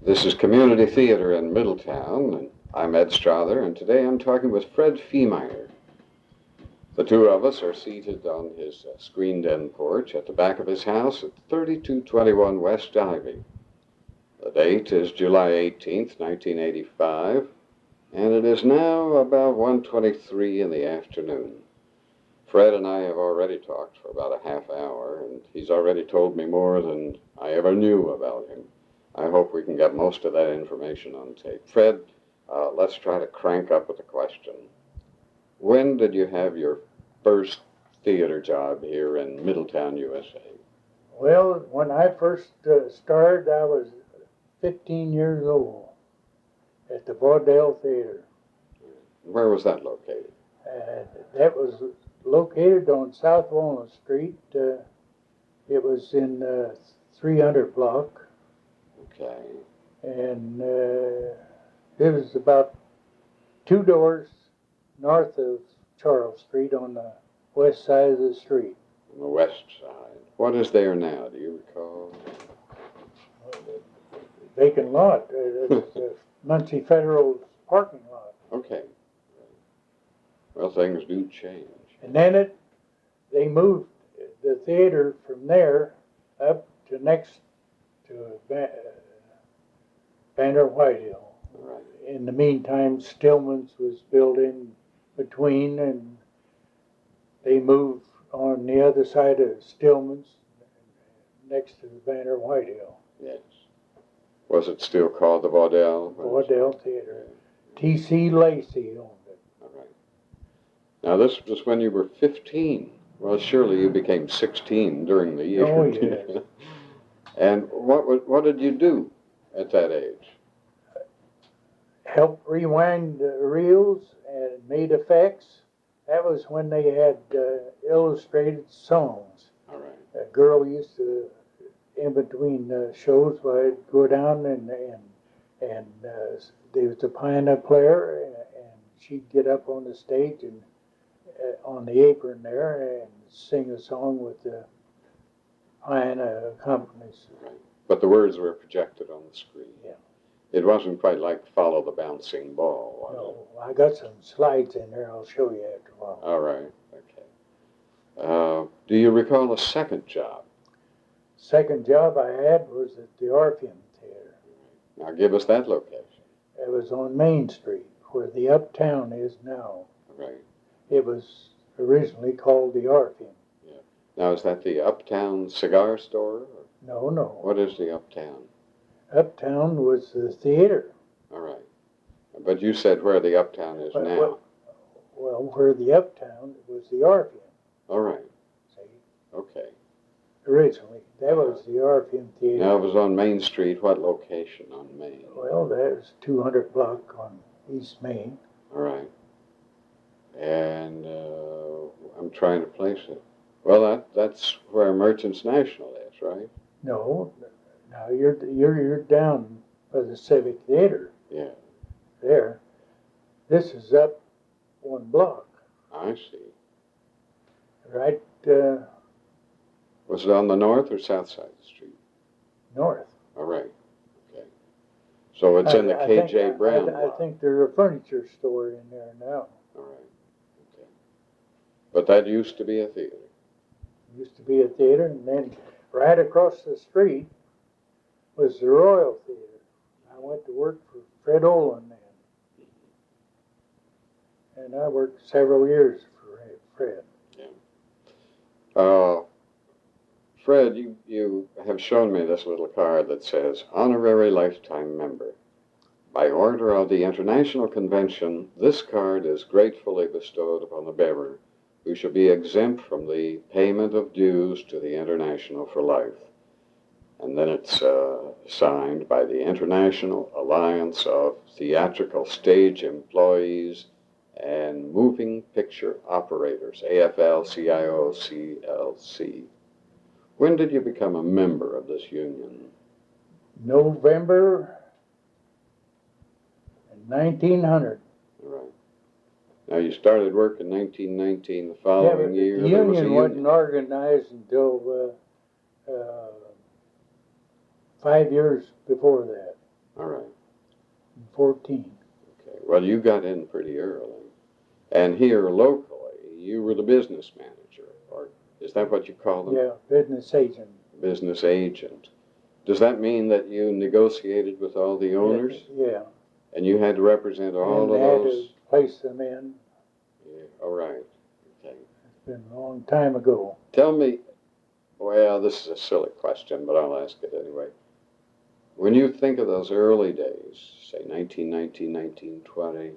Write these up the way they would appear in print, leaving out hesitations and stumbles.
This is Community Theater in Middletown, and I'm Ed Strother, and today I'm talking with Fred Femyer. The two of us are seated on his screened-in porch at the back of his house at 3221 West Ivy. The date is July 18th, 1985, and it is now about 1:23 in the afternoon. Fred and I have already talked for about a half hour, and he's already told me more than I ever knew about him. I hope we can get most of that information on tape. Fred, let's try to crank up with the question. When did you have your first theater job here in Middletown, USA? Well, when I first started, I was 15 years old at the Vaudeville Theater. Where was that located? That was located on South Walnut Street. It was in 300 block. Okay. And it was about 2 doors north of Charles Street on the west side of the street. On the west side. What is there now? Do you recall? Vacant lot. It's Muncie Federal parking lot. Okay. Well, things do change. And then they moved the theater from there up to next to Banner Whitehill. Right. In the meantime, Stillman's was built in between, and they moved on the other side of Stillman's, next to Banner Whitehill. Yes. Was it still called the Vaudeville? Vaudeville Theater. T.C. Lacey owned it. All right. Now, this was when you were 15. Well, surely you became 16 during the year. Oh, yes. And what did you do at that age? Helped rewind the reels and made effects. That was when they had illustrated songs. All right. A girl used to, in between shows, I'd go down and there was a piano player, and she'd get up on the stage and on the apron there and sing a song with the piano accompanist. Right. But the words were projected on the screen. Yeah. It wasn't quite like Follow the Bouncing Ball, was No, I got some slides in there. I'll show you after a while. it? All right. Okay. Do you recall a second job? Second job I had was at the Orpheum Theater. Now, give us that location. It was on Main Street, where the Uptown is now. Right. It was originally called the Orpheum. Yeah. Now, is that the Uptown Cigar Store? Or No. what is the Uptown? Uptown was the theater. All right. But you said where the Uptown is now. Well, where the Uptown was the Orpheum. All right. See, Okay. originally that was the Orpheum Theater. Now, it was on Main Street. What location on Main? Well, that was 200 block on East Main. All right. And I'm trying to place it. Well, that's where Merchants National is, right? No, now you're down by the Civic Theater. Yeah. There. This is up 1 block. I see. Right Was it on the north or south side of the street? north. All right. Okay. So it's in the K.J. Brown I lot. think there's a furniture store in there now. All right. Okay. But that used to be a theater. Used to be a theater, and then right across the street was the Royal Theater. I went to work for Fred Olin then. And I worked several years for Fred. Fred, you have shown me this little card that says, Honorary Lifetime Member. By order of the International Convention, this card is gratefully bestowed upon the bearer, who shall be exempt from the payment of dues to the International for life. And then it's signed by the International Alliance of Theatrical Stage Employees and Moving Picture Operators, AFL-CIO-CLC. When did you become a member of this union? November 1900. Right. Now, you started work in 1919. The following year, the there was a union wasn't organized until 5 years before that. All right. in 14. Okay. Well, you got in pretty early. And here locally, you were the business manager, or is that what you call them? Yeah, business agent. Business agent. Does that mean that you negotiated with all the owners? Yeah. And you had to represent all and of they had those? to place them in. Yeah. All right. Okay. It's been a long time ago. Tell me, well, this is a silly question, but I'll ask it anyway. When you think of those early days, say 1919, 1920,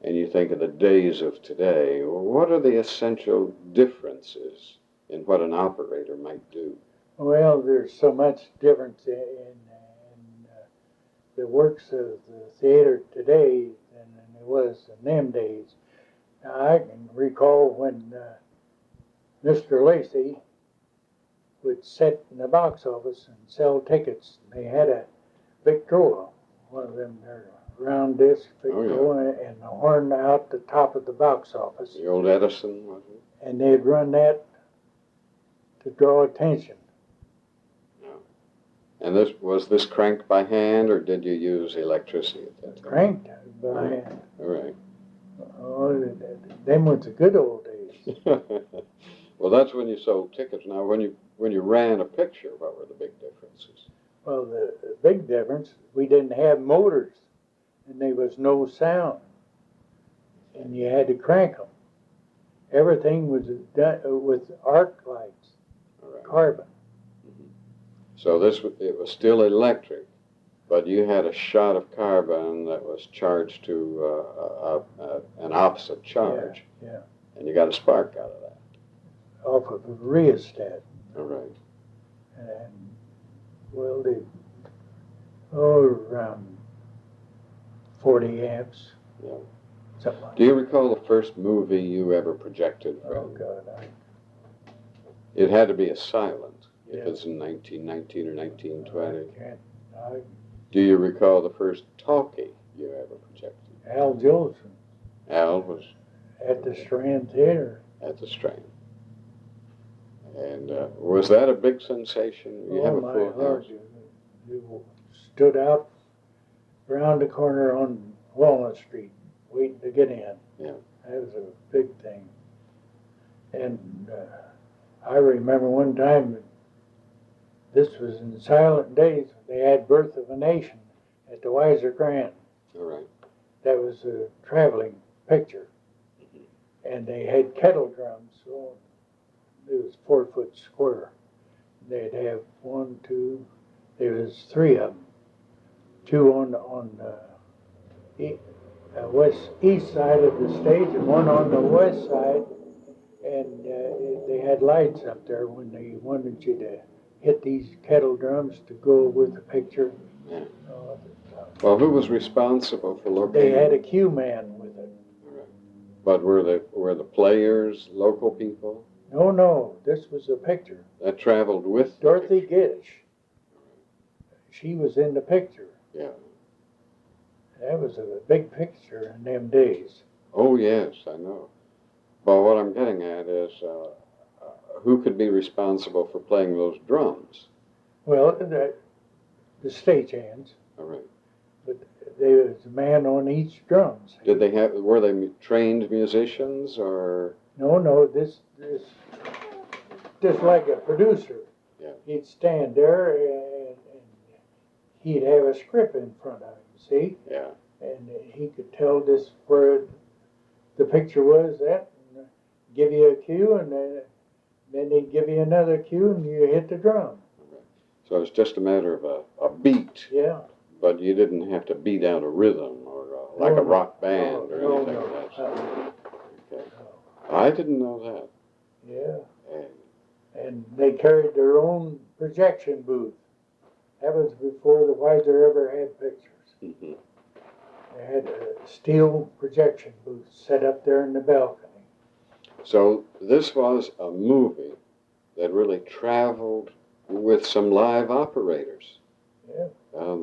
and you think of the days of today, what are the essential differences in what an operator might do? Well, there's so much difference in the works of the theater today than it was in them days. Now, I can recall when Mr. Lacey would sit in the box office and sell tickets. They had a Victrola, one of them there, round disc Victrola, and a horn out the top of the box office. The old Edison, was it? And they'd run that to draw attention. And was this cranked by hand, or did you use electricity at that time? Cranked by hand. All right. Oh, them was the good old days. Well, that's when you sold tickets. Now, when you ran a picture, what were the big differences? Well, the big difference, we didn't have motors, and there was no sound, and you had to crank them. Everything was done with arc lights, carbon. So it was still electric, but you had a shot of carbon that was charged to an opposite charge. Yeah. And you got a spark out of that. Off of a rheostat. All right. And, well, around 40 amps. Yeah. Something like that. Do you recall the first movie you ever projected? Oh, God. It had to be a silent. If Yeah. it's in 1919 or 1920. I Do you recall the first talkie you ever projected? Al Jolson Al was at the Strand Theater. at the Strand. And was that a big sensation? You have a my full Lord, house? you stood out around the corner on Walnut Street waiting to get in. Yeah. That was a big thing. And I remember one time, this was in silent days, they had Birth of a Nation at the Weiser Grand. All right. That was a traveling picture. And they had kettle drums, so it was 4 foot square. They'd have one, two, there was 3 of them. 2 on the east side of the stage and 1 on the west side. And they had lights up there when they wanted you to hit these kettle drums to go with the picture. Yeah. Well, who was responsible for locating? They had a cue man with it. Right. But were the players local people? No, this was a picture. That traveled with Dorothy Gish. She was in the picture. Yeah. That was a big picture in them days. Oh, yes, I know. But what I'm getting at is who could be responsible for playing those drums? Well, the stagehands. All right. But there was a man on each drums. Were they trained musicians or? No, this just like a producer. Yeah. He'd stand there and he'd have a script in front of him, see? Yeah. And he could tell this where the picture was at, and give you a cue, and then he'd give you another cue, and you hit the drum. Okay. So it's just a matter of a beat. Yeah. But you didn't have to beat out a rhythm or like a rock band or anything no. like that. Okay. I didn't know that. Yeah. And they carried their own projection booth. That was before the Weiser ever had pictures. Mm-hmm. They had a steel projection booth set up there in the balcony. So this was a movie that really traveled with some live operators. Yeah.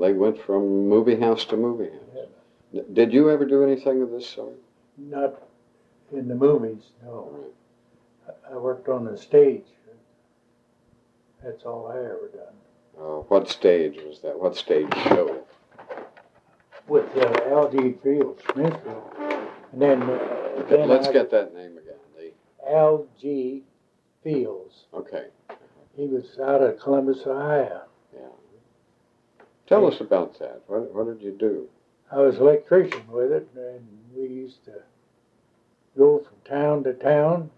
They went from movie house to movie house. Yeah. Did you ever do anything of this sort? Not in the movies, no. All right. I worked on the stage. That's all I ever done. What stage was that? What stage show? with L.G. Fields, Smithville. And then Let's get that name again. L.G. Fields. Okay. He was out of Columbus, Ohio. Yeah. Tell us about that. What did you do? I was an electrician with it, and we used to go from town to town,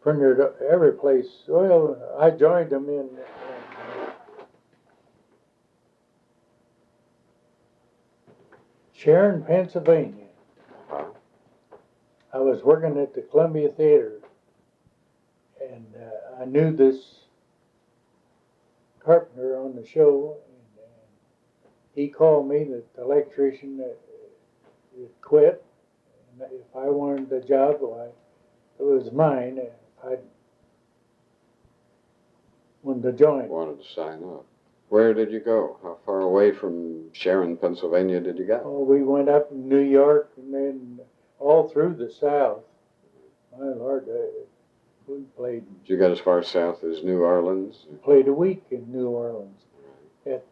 printed every place. Well, I joined them in Sharon, Pennsylvania. Uh-huh. I was working at the Columbia Theater, and I knew this carpenter on the show, and he called me that the electrician had quit, and if I wanted the job, why, it was mine. If I wanted to join. Wanted to sign up. Where did you go? How far away from Sharon, Pennsylvania did you go? Oh, we went up in New York and then all through the South. My Lord, we played. Did you get as far south as New Orleans? Played a week in New Orleans. It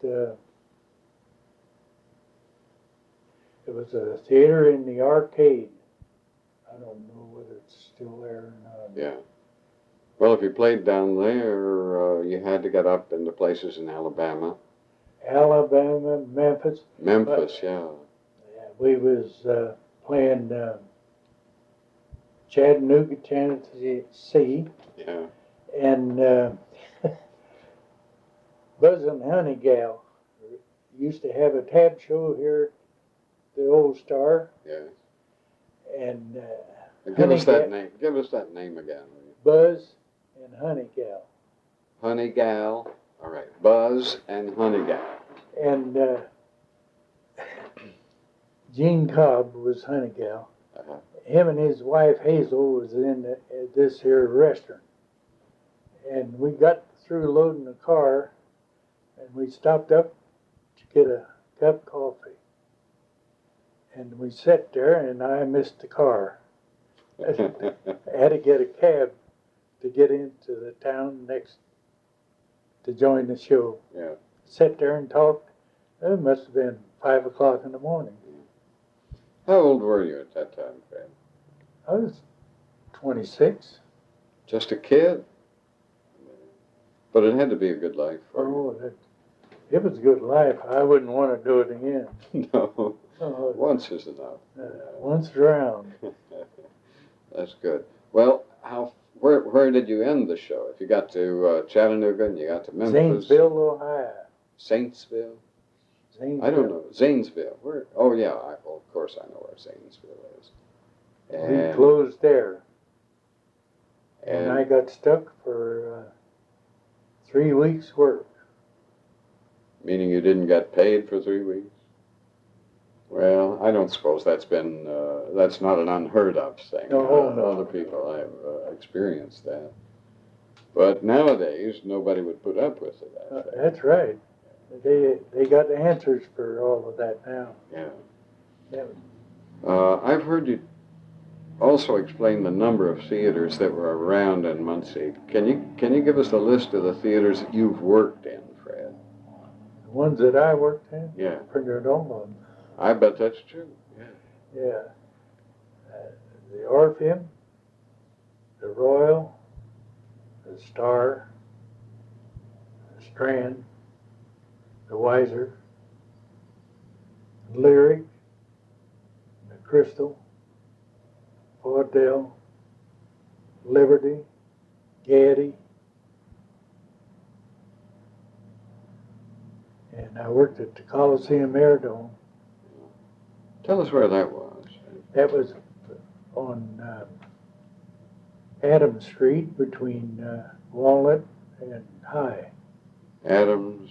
was a theater in the Arcade. I don't know whether it's still there or not. Yeah. Well, if you played down there, you had to get up into places in Alabama. Alabama, Memphis. Memphis, yeah. We was playing Chattanooga, Tennessee. Yeah. And Buzz and Honey Gal used to have a tab show here at the Old Star. Yes. And give us that name. Give us that name again. Buzz and Honey Gal. Honey Gal. All right. Buzz and Honey Gal. And Gene Cobb was Honey Gal. Uh-huh. Him and his wife Hazel was in this here restaurant. And we got through loading the car, and we stopped up to get a cup of coffee. And we sat there, and I missed the car. I had to get a cab to get into the town next to join the show. Yeah. Sat there and talked. It must have been 5 o'clock in the morning. How old were you at that time, Fred? I was 26. Just a kid? But it had to be a good life for you. It was a good life. I wouldn't want to do it again. No. Once is enough. Once around. That's good. Well, where did you end the show? If you got to Chattanooga and you got to Memphis? Zanesville, Ohio. Saintsville? Zanesville. I don't know. Zanesville. Where? Oh, yeah. Of course I know where Zanesville is. And, we closed there. And I got stuck for 3 weeks' work. Meaning you didn't get paid for 3 weeks? Well, I don't suppose that's not an unheard of thing. No. Other people have experienced that. But nowadays, nobody would put up with it. That's right. They got the answers for all of that now. Yeah. Yeah. I've heard you also explain the number of theaters that were around in Muncie. Can you give us a list of the theaters that you've worked in, Fred? The ones that I worked in? Yeah. Printed all of them. I bet that's true. Yeah. Yeah. The Orpheum, the Royal, the Star, the Strand, the Weiser, the Lyric, the Crystal, Vaudeville, Liberty, Gaiety, and I worked at the Coliseum Airdome. Tell us where that was. That was on Adams Street between Walnut and High. Adams,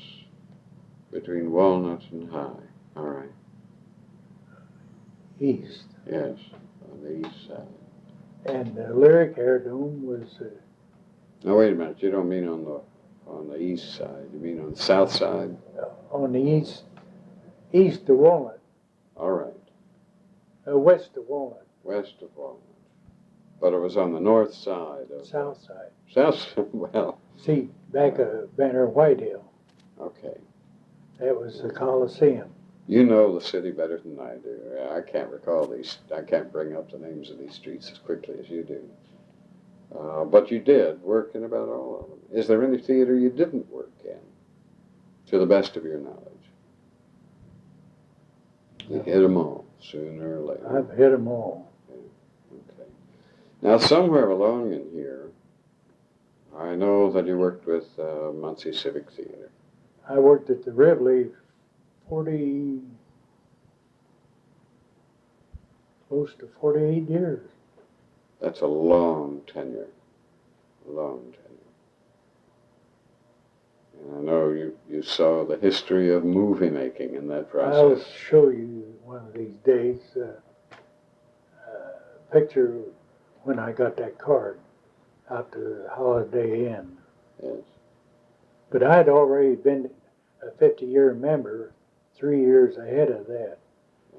between Walnut and High. All right. East. Yes, on the east side. And the Lyric Airdome was... No, wait a minute. You don't mean on the east side. You mean on the south side? On the east of Walnut. All right. West of Walnut. West of Walnut. But it was on the north side. South side. South, well. See, back of Banner Whitehill. Okay. That was the Coliseum. You know the city better than I do. I can't recall these, I can't bring up the names of these streets as quickly as you do. But you did work in about all of them. Is there any theater you didn't work in, to the best of your knowledge? You hit them all, sooner or later. I've hit them all. Okay. Now, somewhere along in here, I know that you worked with Muncie Civic Theatre. I worked at the Rivoli close to 48 years. That's a long tenure. Long tenure. And I know you saw the history of movie making in that process. I'll show you one of these days a picture when I got that card out to the Holiday Inn. Yes. But I'd already been a 50-year member 3 years ahead of that.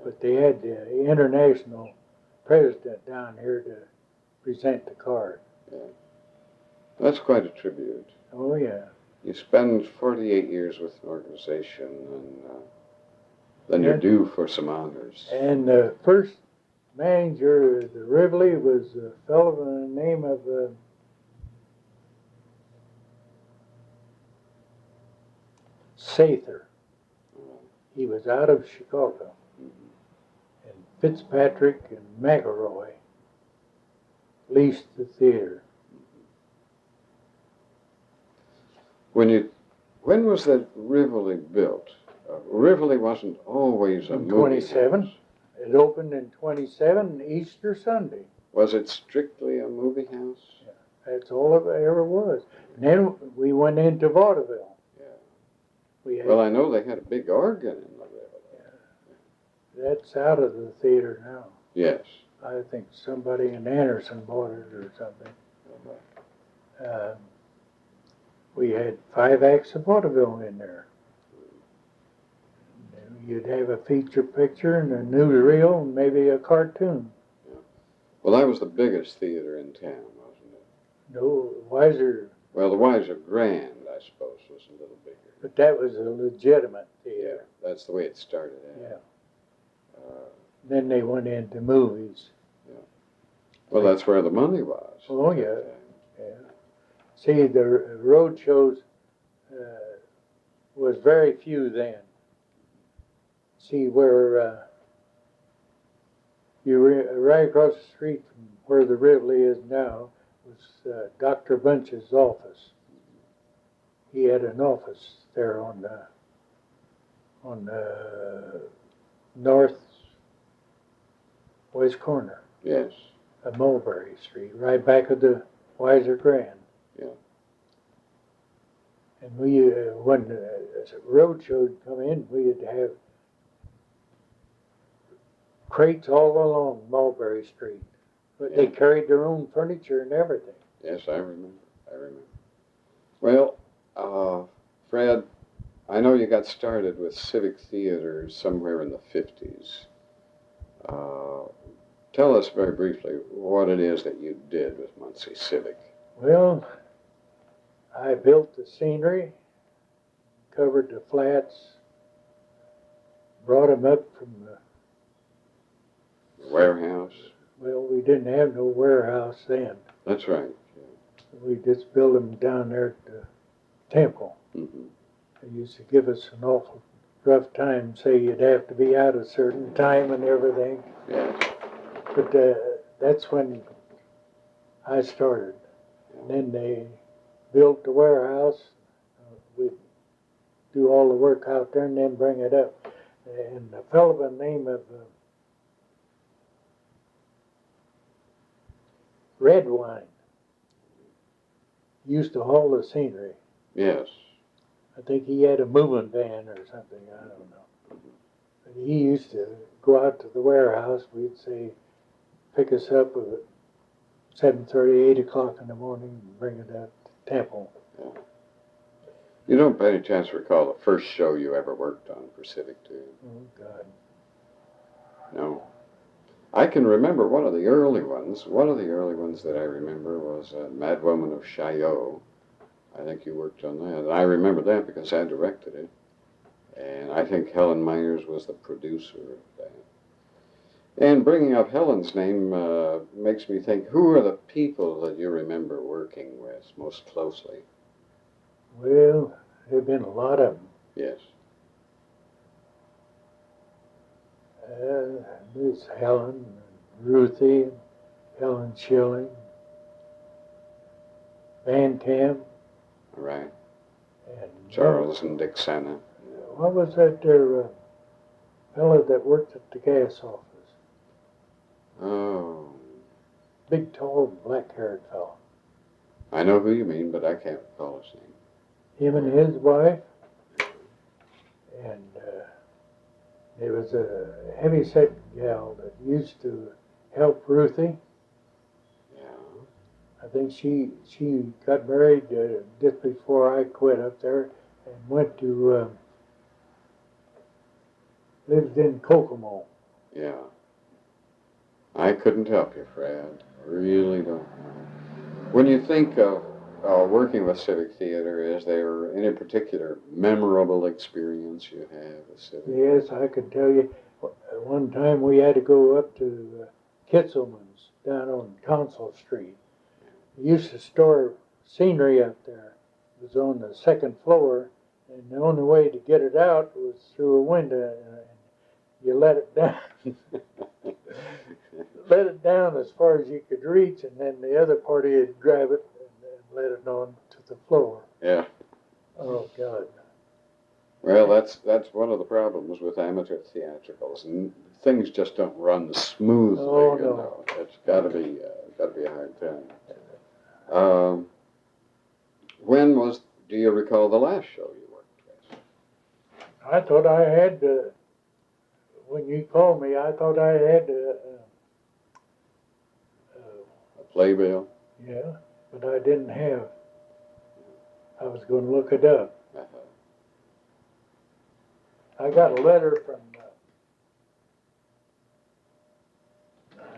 But they had the international president down here to present the card. Yeah. That's quite a tribute. Oh, yeah. You spend 48 years with an organization, and then you're due for some honors. And the first manager of the Rivoli was a fellow by the name of Sather. He was out of Chicago. And Fitzpatrick and McElroy leased the theater. When was that Rivoli built? Rivoli wasn't always a movie 27. house. It opened in 27, Easter Sunday. Was it strictly a movie house? Yeah, that's all it ever was. And then we went into vaudeville. Yeah. Well, I know they had a big organ in the Rivoli. Yeah. That's out of the theater now. Yes. I think somebody in Anderson bought it or something. We had 5 acts of vaudeville in there. You'd have a feature picture and a newsreel and maybe a cartoon. Yeah. Well, that was the biggest theater in town, wasn't it? No, Weiser. Well, the Weiser Grand, I suppose, was a little bigger. But that was a legitimate theater. Yeah, that's the way it started out. Yeah. Then they went into movies. Yeah. Well, that's where the money was. Oh, yeah. Yeah. See, the road shows was very few then. See where right across the street from where the Rivoli is now was Dr. Bunch's office. He had an office there on the northwest corner. Yes. Of Mulberry Street, right back of the Weiser Grand. Yeah. And we, when the road show would come in, we'd have crates all along Mulberry Street. But they carried their own furniture and everything. Yes, I remember. Well, Fred, I know you got started with Civic Theatre somewhere in the 50s. Tell us very briefly what it is that you did with Muncie Civic. Well, I built the scenery, covered the flats, brought them up from the warehouse. Well, we didn't have no warehouse then. That's right. Yeah. We just built them down there at the temple. Mm-hmm. They used to give us an awful rough time, say you'd have to be out a certain time and everything. Yeah. But that's when I started. And then they built the warehouse. We'd do all the work out there and then bring it up. And a fellow by the name of Red Wine used to haul the scenery. Yes. I think he had a moving van or something, I don't know. But he used to go out to the warehouse. We'd say, pick us up at 7:30, 8 o'clock in the morning and bring it up to Temple. Yeah. You don't by any chance recall the first show you ever worked on for Civic, do you? Oh, God. No. I can remember one of the early ones. One of the early ones that I remember was Mad Woman of Chaillot. I think you worked on that. And I remember that because I directed it. And I think Helen Myers was the producer of that. And bringing up Helen's name makes me think, who are the people that you remember working with most closely? Well, there have been a lot of them. Yes. There's Helen, Ruthie, Helen Schilling, Van Tam, Right. and Charles and Dick Senna. what was that there fellow that worked at the gas office? Oh, Big, tall, black-haired fellow. I know who you mean, but I can't recall his name. Him and his wife, and there was a heavy-set gal that used to help Ruthie. Yeah. I think she got married just before I quit up there and went to lived in Kokomo. Yeah. I couldn't help you, Fred. Really don't. When you think of working with Civic Theater, is there any particular memorable experience you have with Civic? Yes, I can tell you. One time we had to go up to Kitzelman's down on Council Street. We used to store scenery up there. It was on the second floor, and the only way to get it out was through a window. And you let it down. Let it down as far as you could reach, and then the other party would grab it and let it on to the floor. Yeah. Oh, God. Well, that's one of the problems with amateur theatricals, and things just don't run smoothly. Oh, you no. know. It's got to be a hard time. When was? Do you recall the last show you worked with? I thought I had when you called me, I thought I had A playbill. yeah, but I didn't have. I was going to look it up. I got a letter from,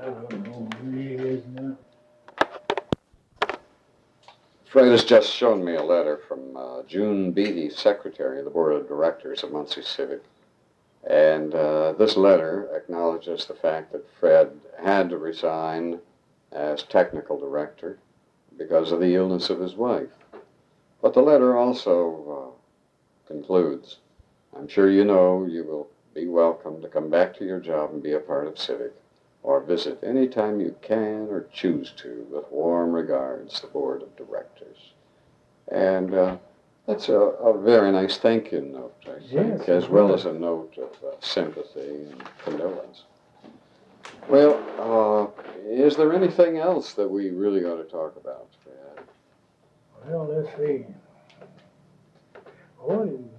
I don't know who he is now. Fred has just shown me a letter from June Beatty, secretary of the board of directors of Muncie Civic. And this letter acknowledges the fact that Fred had to resign as technical director because of the illness of his wife. But the letter also concludes, I'm sure you know you will be welcome to come back to your job and be a part of Civic, or visit any time you can or choose to. With warm regards, the board of directors. And that's a very nice thank you note, I think, Yes, as well as a note of sympathy and condolence. Well, is there anything else that we really ought to talk about, Fred? Well, let's see. Well, you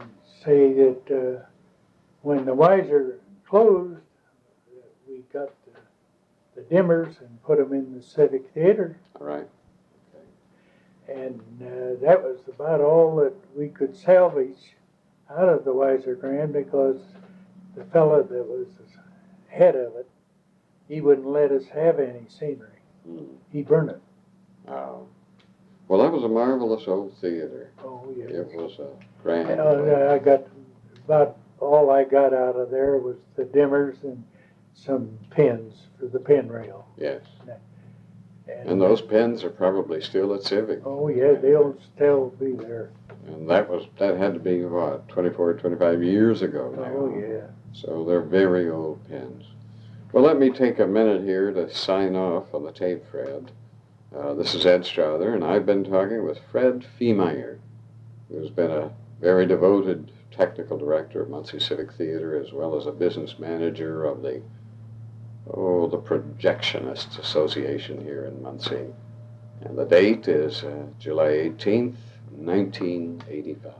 say that when the Weiser closed, we got the dimmers and put them in the Civic Theater. All right. And that was about all that we could salvage out of the Weiser Grand, because the fellow that was the head of it, he wouldn't let us have any scenery. He burned it. Oh. Well, that was a marvelous old theater. Oh, yeah. It was a grand place. I got about all I got out of there was the dimmers and some pins for the pin rail. Yes. And those pins are probably still at Civic. Oh, yeah, they'll still be there. And that had to be, what, 24, 25 years ago now. Oh, yeah. So they're very old pins. Well, let me take a minute here to sign off on the tape, Fred. This is Ed Strother, and I've been talking with Fred Femyer, who's been a very devoted technical director of Muncie Civic Theatre, as well as a business manager of the Projectionists Association here in Muncie. And the date is July 18th, 1985.